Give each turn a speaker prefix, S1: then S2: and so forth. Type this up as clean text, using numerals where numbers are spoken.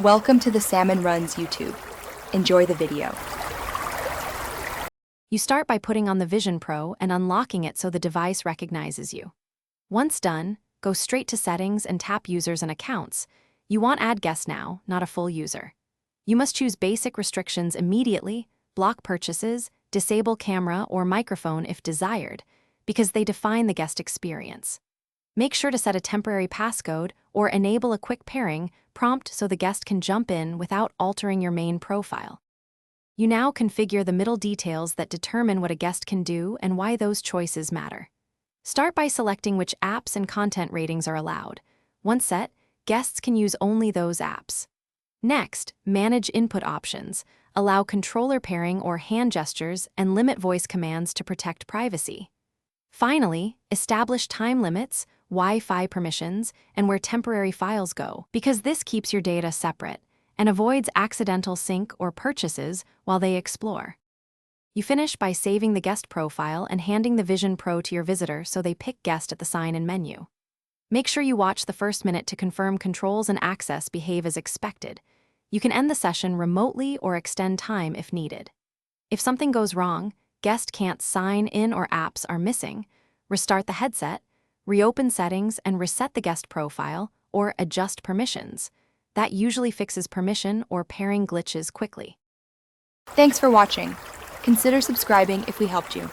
S1: Welcome to the Salmon Runs YouTube. Enjoy the video.
S2: You start by putting on the Vision Pro and unlocking it so the device recognizes you. Once done, go straight to Settings and tap Users and Accounts. You want Add Guest now, not a full user. You must choose basic restrictions immediately, block purchases, disable camera or microphone if desired, because they define the guest experience. Make sure to set a temporary passcode or enable a quick pairing prompt so the guest can jump in without altering your main profile. You now configure the middle details that determine what a guest can do and why those choices matter. Start by selecting which apps and content ratings are allowed. Once set, guests can use only those apps. Next, manage input options, allow controller pairing or hand gestures, and limit voice commands to protect privacy. Finally, establish time limits, Wi-Fi permissions, and where temporary files go, because this keeps your data separate and avoids accidental sync or purchases while they explore. You finish by saving the guest profile and handing the Vision Pro to your visitor so they pick guest at the sign-in menu. Make sure you watch the first minute to confirm controls and access behave as expected. You can end the session remotely or extend time if needed. If something goes wrong, guest can't sign in or apps are missing, restart the headset, reopen settings and reset the guest profile or adjust permissions. That usually fixes permission or pairing glitches quickly.
S1: Thanks for watching. Consider subscribing if we helped you.